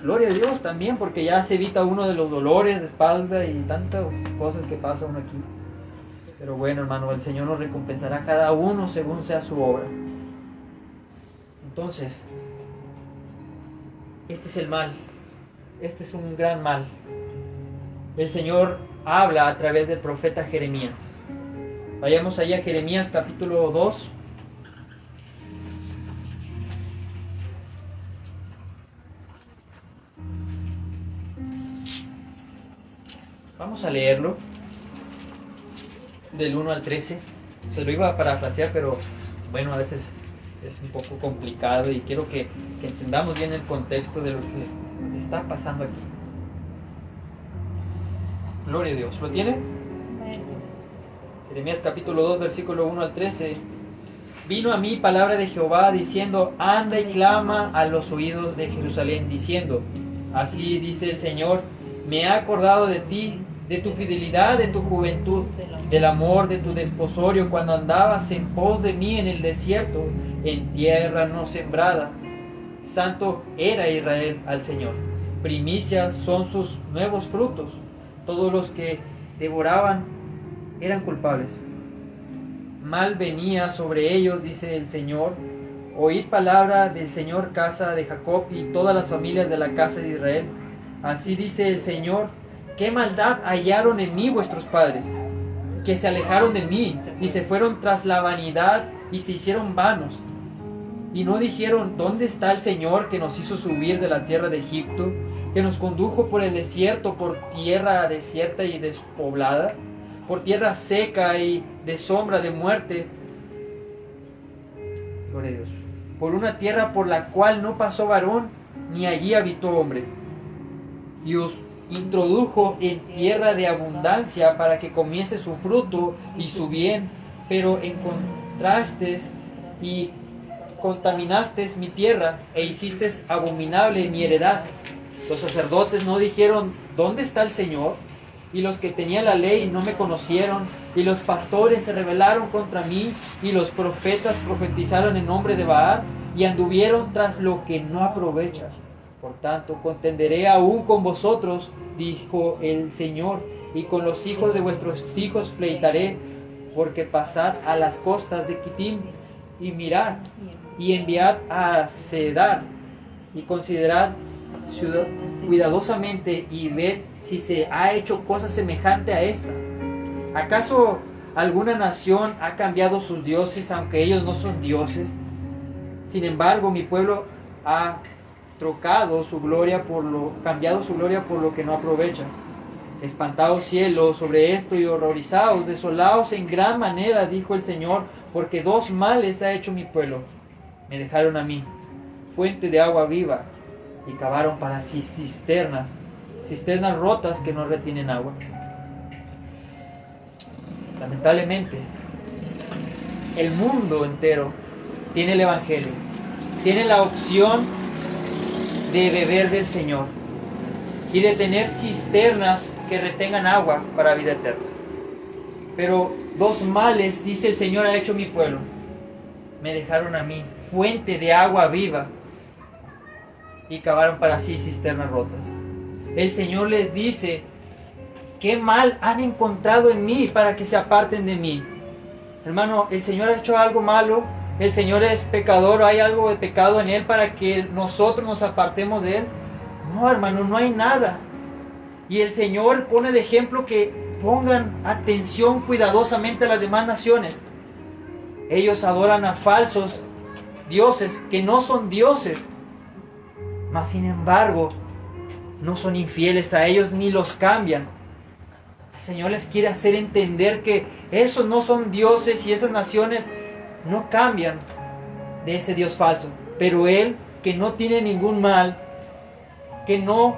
gloria a Dios también, porque ya se evita uno de los dolores de espalda y tantas cosas que pasa uno aquí. Pero bueno, hermano, el Señor nos recompensará a cada uno según sea su obra. Entonces, este es el mal. Este es un gran mal. El Señor habla a través del profeta Jeremías. Vayamos allá a Jeremías capítulo 2. Vamos a leerlo del 1 al 13. Se lo iba a parafrasear, pero bueno, a veces es un poco complicado y quiero que entendamos bien el contexto de lo que está pasando aquí. Gloria a Dios. ¿Lo tiene? Jeremías capítulo 2, versículo 1 al 13. Vino a mí palabra de Jehová diciendo, anda y clama a los oídos de Jerusalén, diciendo, así dice el Señor, me he acordado de ti, de tu fidelidad, de tu juventud, del amor de tu desposorio, cuando andabas en pos de mí en el desierto, en tierra no sembrada. Santo era Israel al Señor. Primicias son sus nuevos frutos. Todos los que devoraban eran culpables. Mal venía sobre ellos, dice el Señor. Oíd palabra del Señor, casa de Jacob, y todas las familias de la casa de Israel. Así dice el Señor, qué maldad hallaron en mí vuestros padres, que se alejaron de mí y se fueron tras la vanidad y se hicieron vanos. Y no dijeron, ¿dónde está el Señor que nos hizo subir de la tierra de Egipto, que nos condujo por el desierto, por tierra desierta y despoblada, por tierra seca y de sombra de muerte? Gloria a Dios. Por una tierra por la cual no pasó varón, ni allí habitó hombre. Y os introdujo en tierra de abundancia para que comiese su fruto y su bien, pero encontraste y contaminaste mi tierra e hiciste abominable mi heredad. Los sacerdotes no dijeron, ¿dónde está el Señor? Y los que tenían la ley no me conocieron, y los pastores se rebelaron contra mí, y los profetas profetizaron en nombre de Baal, y anduvieron tras lo que no aprovecha. Por tanto, contenderé aún con vosotros, dijo el Señor, y con los hijos de vuestros hijos pleitaré, porque pasad a las costas de Quitim, y mirad, y enviad a Cedar, y considerad cuidadosamente, y ved si se ha hecho cosa semejante a esta. ¿Acaso alguna nación ha cambiado sus dioses, aunque ellos no son dioses? Sin embargo, mi pueblo ha cambiado su gloria por lo que no aprovecha. Espantaos cielos sobre esto y horrorizaos, desolaos en gran manera, dijo el Señor, porque dos males ha hecho mi pueblo. Me dejaron a mí, fuente de agua viva, y cavaron para sí cisternas rotas que no retienen agua. Lamentablemente, el mundo entero tiene el Evangelio, tiene la opción de beber del Señor y de tener cisternas que retengan agua para vida eterna. Pero dos males, dice el Señor, ha hecho mi pueblo. Me dejaron a mí, fuente de agua viva, y cavaron para sí cisternas rotas. El Señor les dice, ¿qué mal han encontrado en mí para que se aparten de mí? Hermano, el Señor ha hecho algo malo, el Señor es pecador, hay algo de pecado en Él para que nosotros nos apartemos de Él. No, hermano, no hay nada. Y el Señor pone de ejemplo que pongan atención cuidadosamente a las demás naciones. Ellos adoran a falsos dioses que no son dioses, mas sin embargo no son infieles a ellos ni los cambian. El Señor les quiere hacer entender que esos no son dioses y esas naciones no cambian de ese Dios falso. Pero Él, que no tiene ningún mal, que no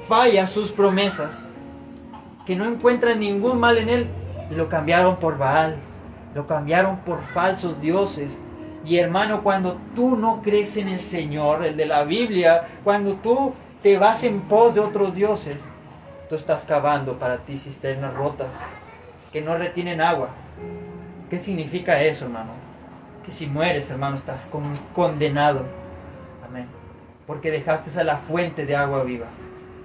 falla sus promesas, que no encuentran ningún mal en él, y lo cambiaron por Baal, lo cambiaron por falsos dioses. Y hermano, cuando tú no crees en el Señor, el de la Biblia, cuando tú te vas en pos de otros dioses, tú estás cavando para ti cisternas rotas que no retienen agua. ¿Qué significa eso, hermano? Que si mueres, hermano, estás condenado. Amén. Porque dejaste a la fuente de agua viva,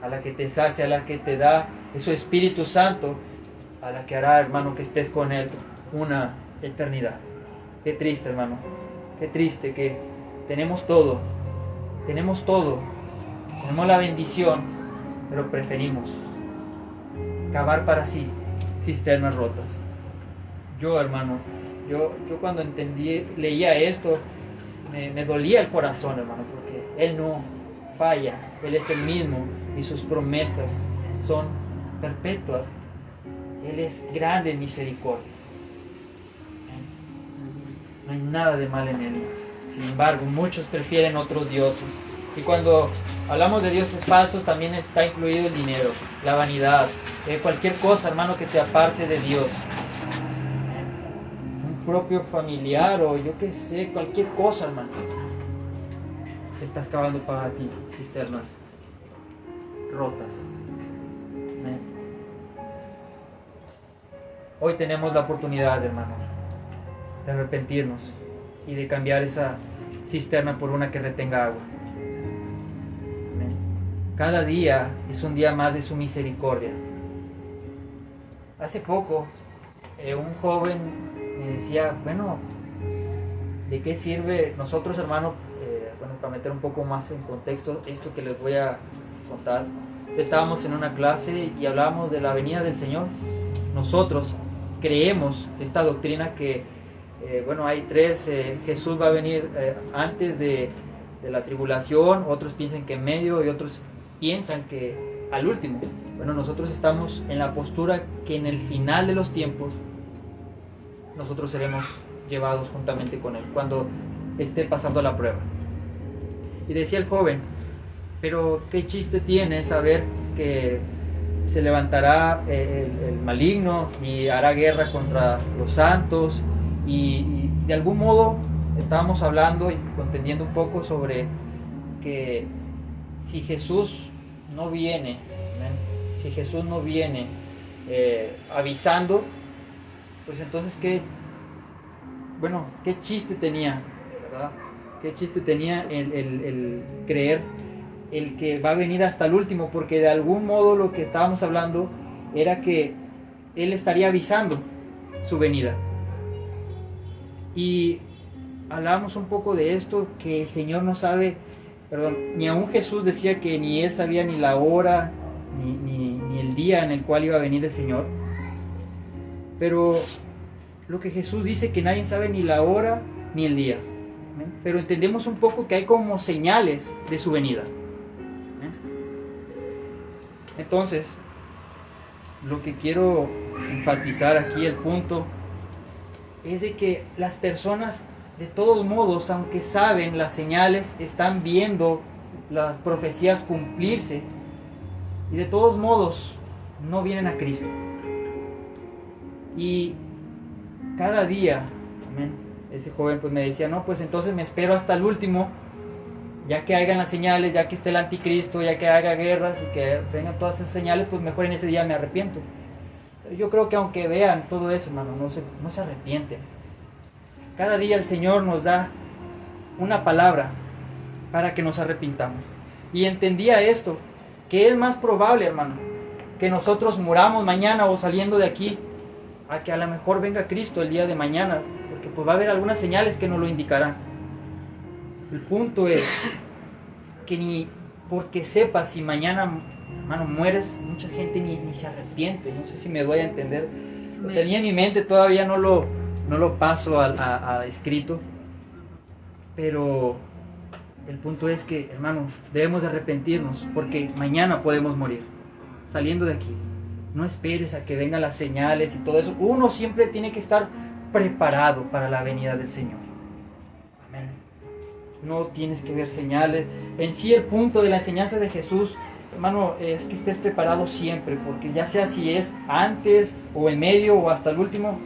a la que te sacia, a la que te da su Espíritu Santo, a la que hará, hermano, que estés con Él una eternidad. Qué triste, hermano. Qué triste que tenemos todo. Tenemos la bendición, pero preferimos cavar para sí cisternas rotas. Yo, hermano, yo cuando leía esto, me dolía el corazón, hermano, porque Él no falla, Él es el mismo y sus promesas son perpetuas. Él es grande en misericordia. No hay nada de mal en Él. Sin embargo, muchos prefieren otros dioses. Y cuando hablamos de dioses falsos, también está incluido el dinero, la vanidad, cualquier cosa, hermano, que te aparte de Dios. Un propio familiar o yo qué sé, cualquier cosa, hermano. Estás cavando para ti cisternas rotas. Amén. Hoy tenemos la oportunidad, hermano, de arrepentirnos y de cambiar esa cisterna por una que retenga agua. Amén. Cada día es un día más de su misericordia. Hace poco un joven me decía, bueno, ¿de qué sirve nosotros, hermano? Para meter un poco más en contexto esto que les voy a contar. Estábamos en una clase y hablábamos de la venida del Señor. Nosotros creemos esta doctrina que hay tres: Jesús va a venir antes de la tribulación, otros piensan que en medio y otros piensan que al último. Bueno, nosotros estamos en la postura que en el final de los tiempos nosotros seremos llevados juntamente con Él cuando esté pasando la prueba. Y decía el joven, pero qué chiste tiene saber que se levantará el maligno y hará guerra contra los santos, y de algún modo estábamos hablando y contendiendo un poco sobre que si Jesús no viene, si Jesús no viene avisando, pues entonces qué chiste tenía, ¿verdad? Qué chiste tenía el creer el que va a venir hasta el último, porque de algún modo lo que estábamos hablando era que Él estaría avisando su venida. Y hablábamos un poco de esto, que el Señor no sabe, ni aún Jesús decía que ni Él sabía ni la hora, ni el día en el cual iba a venir el Señor. Pero lo que Jesús dice, que nadie sabe ni la hora ni el día. Pero entendemos un poco que hay como señales de su venida. Entonces, lo que quiero enfatizar aquí, el punto, es de que las personas, de todos modos, aunque saben las señales, están viendo las profecías cumplirse, y de todos modos no vienen a Cristo. Y cada día, amén, ese joven pues me decía, no, pues entonces me espero hasta el último, ya que hagan las señales, ya que esté el anticristo, ya que haga guerras y que vengan todas esas señales, pues mejor en ese día me arrepiento. Pero yo creo que aunque vean todo eso, hermano, no se arrepienten. Cada día el Señor nos da una palabra para que nos arrepintamos. Y entendía esto, que es más probable, hermano, que nosotros muramos mañana o saliendo de aquí, a que a lo mejor venga Cristo el día de mañana, porque pues va a haber algunas señales que nos lo indicarán. El punto es que ni porque sepas si mañana, hermano, mueres, mucha gente ni se arrepiente. No sé si me doy a entender. Lo tenía en mi mente, todavía no lo paso a escrito, pero el punto es que, hermano, debemos de arrepentirnos, porque mañana podemos morir saliendo de aquí. No esperes a que vengan las señales y todo eso. Uno siempre tiene que estar preparado para la venida del Señor. Amén. No tienes que ver señales. En sí, el punto de la enseñanza de Jesús hermano, es que estés preparado siempre, porque ya sea si es antes o en medio o hasta el último,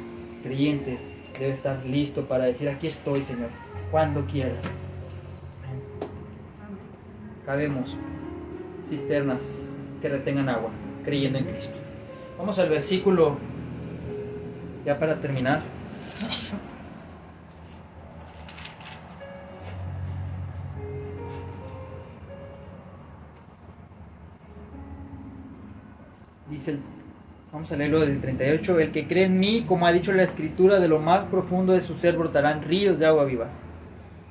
creyente debe estar listo para decir, aquí estoy, Señor, cuando quieras. Cabemos cisternas que retengan agua, creyendo en Cristo. Vamos al versículo, ya para terminar. Dice, vamos a leerlo desde el 38, el que cree en mí, como ha dicho la Escritura, de lo más profundo de su ser brotarán ríos de agua viva.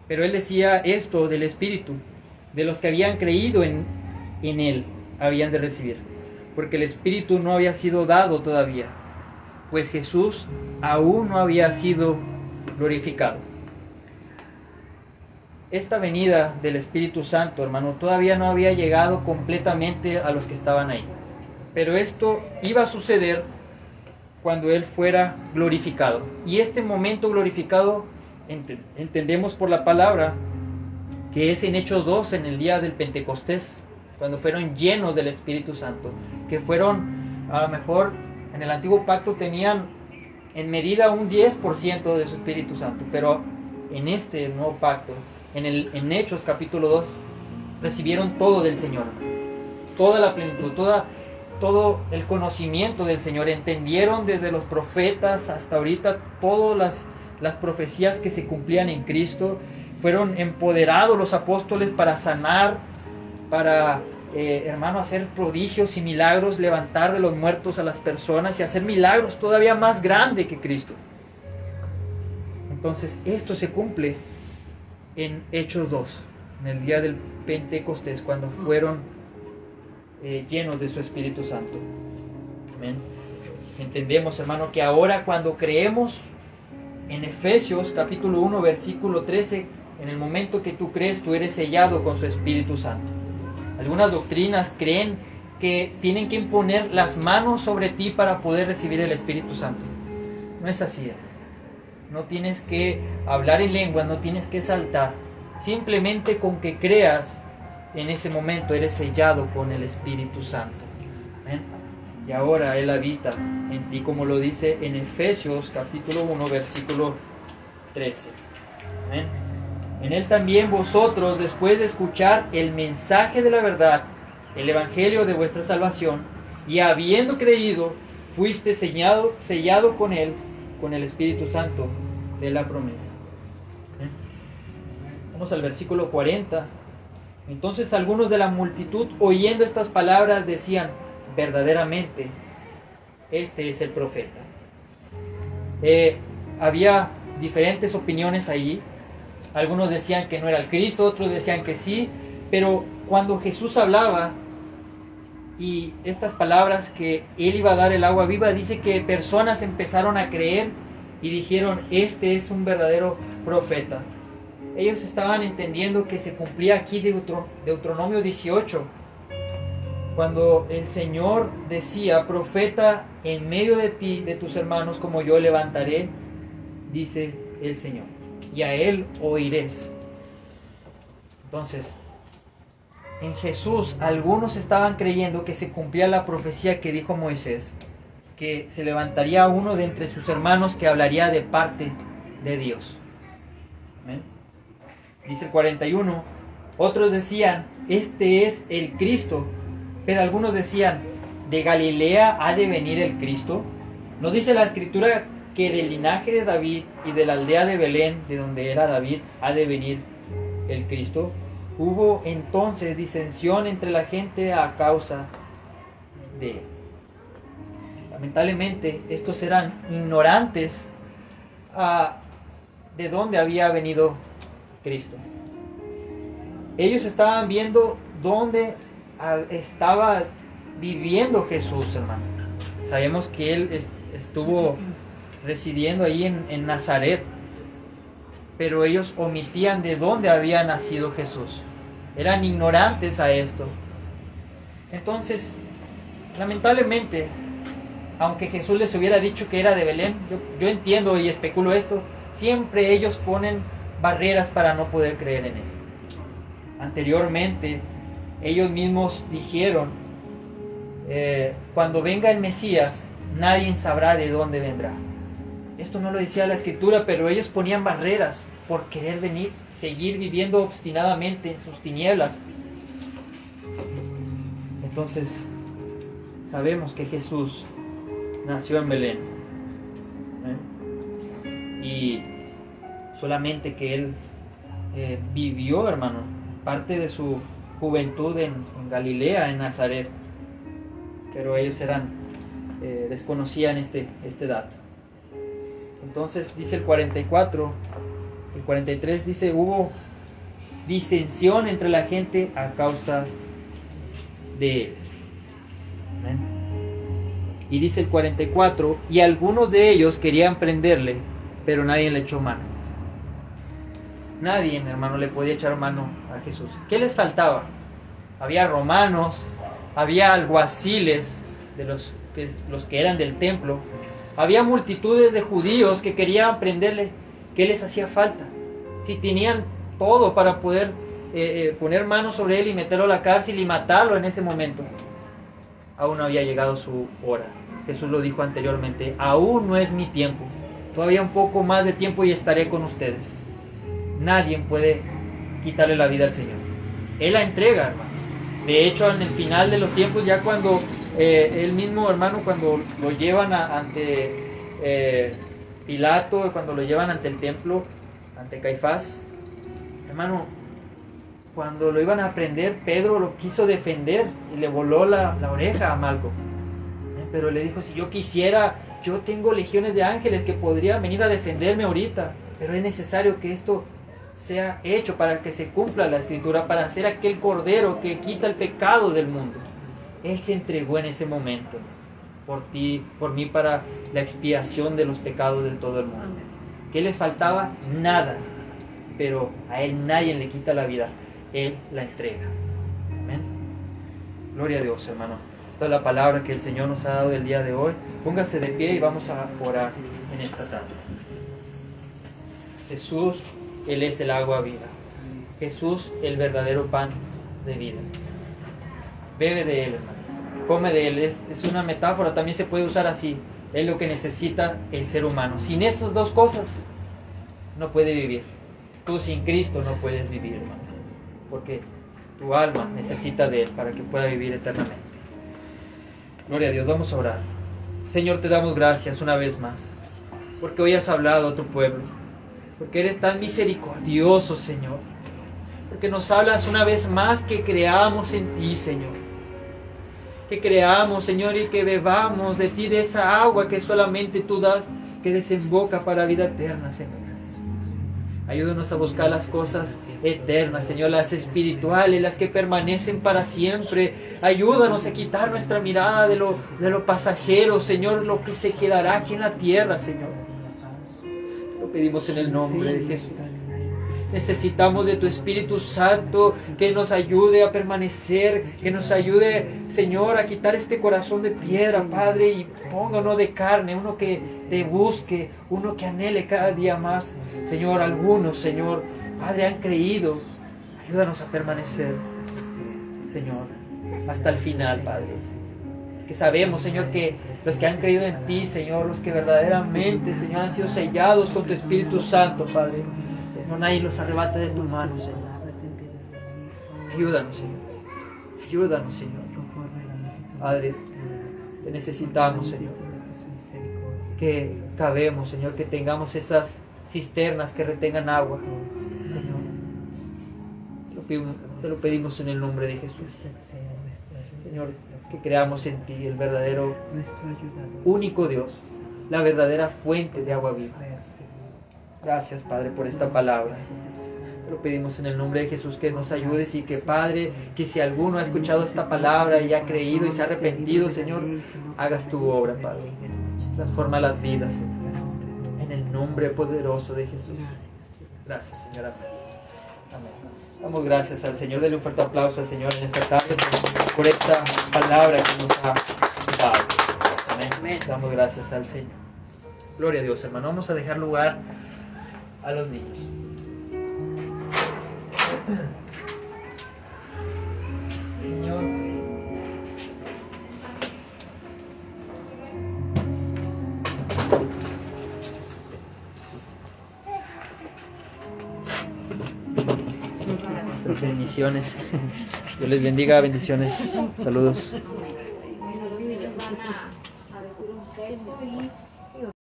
Pero él decía esto del Espíritu, de los que habían creído en él, habían de recibir, porque el Espíritu no había sido dado todavía, pues Jesús aún no había sido glorificado. Esta venida del Espíritu Santo, hermano, todavía no había llegado completamente a los que estaban ahí. Pero esto iba a suceder cuando Él fuera glorificado. Y este momento glorificado entendemos por la palabra que es en Hechos 2, en el día del Pentecostés, cuando fueron llenos del Espíritu Santo, que fueron, a lo mejor en el antiguo pacto tenían en medida un 10% de su Espíritu Santo, pero en este nuevo pacto, en Hechos capítulo 2, recibieron todo del Señor, toda la plenitud, todo el conocimiento del Señor. Entendieron desde los profetas hasta ahorita todas las profecías que se cumplían en Cristo. Fueron empoderados los apóstoles para sanar, para, hermano, hacer prodigios y milagros, levantar de los muertos a las personas y hacer milagros todavía más grandes que Cristo. Entonces esto se cumple en Hechos 2, en el día del Pentecostés, cuando fueron llenos de su Espíritu Santo. Amén. Entendemos, hermano, que ahora cuando creemos en Efesios capítulo 1 versículo 13, en el momento que tú crees, tú eres sellado con su Espíritu Santo. Algunas doctrinas creen que tienen que imponer las manos sobre ti para poder recibir el Espíritu Santo. No es así. No tienes que hablar en lenguas, no tienes que saltar. Simplemente con que creas, en ese momento eres sellado con el Espíritu Santo. ¿Amén? Y ahora Él habita en ti, como lo dice en Efesios capítulo 1 versículo 13. ¿Amén? En Él también vosotros, después de escuchar el mensaje de la verdad, el evangelio de vuestra salvación, y habiendo creído, fuiste sellado con Él, con el Espíritu Santo de la promesa. ¿Amén? Vamos al versículo 40. Entonces algunos de la multitud, oyendo estas palabras, decían, verdaderamente, este es el profeta. Había diferentes opiniones allí. Algunos decían que no era el Cristo, otros decían que sí, pero cuando Jesús hablaba y estas palabras que Él iba a dar el agua viva, dice que personas empezaron a creer y dijeron, este es un verdadero profeta. Ellos estaban entendiendo que se cumplía aquí Deuteronomio 18, cuando el Señor decía, profeta en medio de ti, de tus hermanos, como yo levantaré, dice el Señor, y a Él oirés. Entonces, en Jesús, algunos estaban creyendo que se cumplía la profecía que dijo Moisés, que se levantaría uno de entre sus hermanos que hablaría de parte de Dios. Amén. Dice el 41, otros decían, este es el Cristo, pero algunos decían, ¿de Galilea ha de venir el Cristo? ¿No dice la Escritura que del linaje de David y de la aldea de Belén, de donde era David, ha de venir el Cristo? Hubo entonces disensión entre la gente a causa de él. Lamentablemente, estos eran ignorantes de dónde había venido Cristo. Ellos estaban viendo dónde estaba viviendo Jesús, hermano. Sabemos que Él estuvo residiendo ahí en Nazaret, pero ellos omitían de dónde había nacido Jesús. Eran ignorantes a esto. Entonces, lamentablemente, aunque Jesús les hubiera dicho que era de Belén, yo entiendo y especulo esto, siempre ellos ponen barreras para no poder creer en Él. Anteriormente, ellos mismos dijeron, cuando venga el Mesías, nadie sabrá de dónde vendrá. Esto no lo decía la Escritura, pero ellos ponían barreras por querer venir, seguir viviendo obstinadamente en sus tinieblas. Entonces, sabemos que Jesús nació en Belén, y solamente que Él vivió, hermano, parte de su juventud en Galilea, en Nazaret, pero ellos desconocían este dato. Entonces dice el 44, el 43 dice, hubo disensión entre la gente a causa de él. ¿Amén? Y dice el 44, y algunos de ellos querían prenderle, pero nadie le echó mano. Nadie, hermano, le podía echar mano a Jesús. ¿Qué les faltaba? Había romanos, había alguaciles, de los que eran del templo. Había multitudes de judíos que querían prenderle. ¿Qué les hacía falta? Si tenían todo para poder poner manos sobre él y meterlo a la cárcel y matarlo en ese momento. Aún no había llegado su hora. Jesús lo dijo anteriormente, aún no es mi tiempo. Todavía un poco más de tiempo y estaré con ustedes. Nadie puede quitarle la vida al Señor. Él la entrega, hermano. De hecho, en el final de los tiempos, ya cuando él mismo, hermano, cuando lo llevan ante Pilato, cuando lo llevan ante el templo, ante Caifás, hermano, cuando lo iban a prender, Pedro lo quiso defender y le voló la oreja a Malco. Pero le dijo, si yo quisiera, yo tengo legiones de ángeles que podrían venir a defenderme ahorita, pero es necesario que esto sea hecho para que se cumpla la Escritura, para ser aquel cordero que quita el pecado del mundo. Él se entregó en ese momento por ti, por mí, para la expiación de los pecados de todo el mundo. ¿Qué les faltaba? Nada. Pero a Él nadie le quita la vida. Él la entrega. Amén. Gloria a Dios, hermano. Esta es la palabra que el Señor nos ha dado el día de hoy. Póngase de pie y vamos a orar en esta tarde. Jesús, Él es el agua viva. Jesús, el verdadero pan de vida. Bebe de Él, hermano. Come de Él. Es una metáfora, también se puede usar así. Es lo que necesita el ser humano. Sin esas dos cosas, no puede vivir. Tú sin Cristo no puedes vivir, hermano. Porque tu alma necesita de Él para que pueda vivir eternamente. Gloria a Dios, vamos a orar. Señor, te damos gracias una vez más. Porque hoy has hablado a tu pueblo. Porque eres tan misericordioso, Señor. Porque nos hablas una vez más que creamos en ti, Señor. Que creamos, Señor, y que bebamos de ti, de esa agua que solamente tú das, que desemboca para vida eterna, Señor. Ayúdanos a buscar las cosas eternas, Señor, las espirituales, las que permanecen para siempre. Ayúdanos a quitar nuestra mirada de lo pasajero, Señor, lo que se quedará aquí en la tierra, Señor. Lo pedimos en el nombre de Jesús. Necesitamos de tu Espíritu Santo que nos ayude a permanecer, que nos ayude, Señor, a quitar este corazón de piedra, Padre, y ponga uno de carne, uno que te busque, uno que anhele cada día más. Señor, algunos, Señor, Padre, han creído. Ayúdanos a permanecer, Señor, hasta el final, Padre. Que sabemos, Señor, que los que han creído en ti, Señor, los que verdaderamente, Señor, han sido sellados con tu Espíritu Santo, Padre, no, nadie los arrebata de tu mano, Señor. Ayúdanos, Señor. Ayúdanos, Señor. Padre, te necesitamos, Señor. Que cabemos, Señor, que tengamos esas cisternas que retengan agua, Señor. Te lo pedimos en el nombre de Jesús. Señor, que creamos en ti, el verdadero, único Dios, la verdadera fuente de agua viva. Gracias, Padre, por esta palabra. Te lo pedimos en el nombre de Jesús, que nos ayudes y que, Padre, que si alguno ha escuchado esta palabra y ha creído y se ha arrepentido, Señor, hagas tu obra, Padre. Transforma las vidas, Señor. En el nombre poderoso de Jesús. Gracias, Señor. Amén. Damos gracias al Señor. Dele un fuerte aplauso al Señor en esta tarde por esta palabra que nos ha dado. Amén. Damos gracias al Señor. Gloria a Dios, hermano. Vamos a dejar lugar a los niños. bendiciones. Dios les bendiga, bendiciones, saludos.
Ellos van a decir un texto y